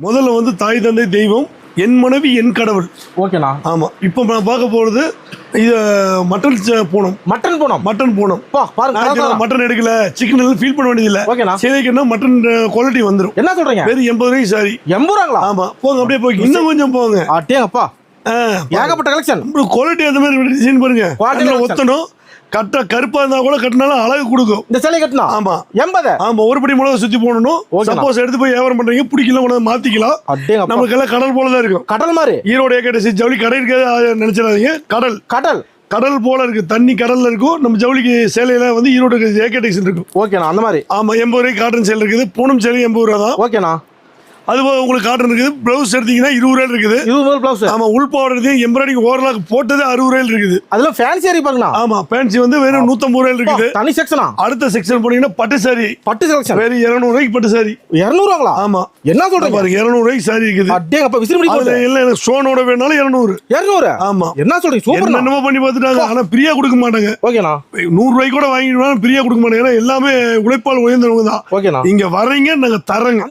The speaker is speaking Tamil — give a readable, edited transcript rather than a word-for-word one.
முதல்ல வந்து தாய் தந்தை தெய்வம், என் மனைவி என் கடவுள். ஓகேண்ணா. ஆமா, இப்போ நான் பார்க்க போறது இது mutton Poonam. Mutton Poonam. Mutton Poonam. பாருங்க, மட்டன் எடுக்கல, சிக்கன் எல்லாம் ஃபீல் பண்ண வேண்டியது இல்ல. ஓகேண்ணா. சேலைக்குன்னா மட்டன் குவாலிட்டி வந்துரும். என்ன சொல்றீங்க? வெறும் 80 ரூபாய்க்கு சாரி. 80 ரூபாங்களா? ஆமா, போங்க அப்படியே போய் இன்னும் கொஞ்சம் போங்க. அடேங்கப்பா, ஏகப்பட்ட கலெக்ஷன். குவாலிட்டி அந்த மாதிரி டிசைன் பாருங்க. ஒத்தணும் கட்ட கருப்பா இருந்தா கூட கட்டினாலும் அழகு கொடுக்கும். இந்த சேலை கட்டினா ஆமா 80. ஆமா, ஒரு படி மிளகா சுத்தி போடணும். சப்போஸ் எடுத்து போய் வியாபாரம் பண்றீங்க, பிடிக்கல கூட மாத்திக்கலாம். நமக்கு எல்லாம் கடல் போலதான் இருக்கும். கடல் மாதிரி. ஈரோடு ஏகேடிசி ஜவுளி கடை இருக்காது நினைச்சிடாதீங்க. கடல் கடல் கடல் போல இருக்கு. தண்ணி கடல்ல இருக்கும். நம்ம ஜவுளிக்கு சேலையில வந்து ஈரோடு ஏகேடிசி இருக்கும். ஓகேண்ணா, அந்த மாதிரி. ஆமா, 80 ரூபாய்க்கு காட்டன் சேலை இருக்குது. பூனம் சேலை 80 ரூபா தான். ஓகேண்ணா. அது உங்களுக்கு காட்டன் இருக்குது. பிளவுஸ் எடுத்தீங்கன்னா 20 ரூபாய் இருக்குது. 20 பிளவுஸ். ஆமா, உள்பாவடை எம்ப்ராய்டிங் ஓவர்லாக் போட்டது 60 ரூபாய் இருக்குது. அதுல ஃபேன்சி சாரி பாருங்க. ஆமா, ஃபேன்சி வந்து வெறும் 150 ரூபாய் இருக்குது. தனி செக்ஷனா? அடுத்த செக்ஷன் போனீங்கன்னா பட்டு சாரி. பட்டு செக்ஷன் வெறும் 200 ரூபாய்க்கு பட்டு சாரி. 200 ரூபாங்களா? ஆமா. என்ன சொல்றீங்க? பாருங்க, 200 ரூபாய்க்கு சாரி இருக்குது. அடேங்கப்பா, விசிறி அதுல எல்லாம் எனக்கு ஸ்டோனோட வேணாலும் 200. 200. ஆமா. என்ன சொல்றீங்க? சூப்பர். என்னமோ பண்ணி பார்த்துட்டாங்க. ஆனா பிரியா கொடுக்க மாட்டாங்க. ஓகேண்ணா. 100 ரூபாய்க்கு கூட வாங்கிடுவாங்க, பிரியா கொடுக்க மாட்டாங்க. ஏன்னா எல்லாமே உழைப்பால் உயர்ந்தவங்க தான். ஓகேண்ணா. இங்க வர்றீங்க, நாங்க தரங்க.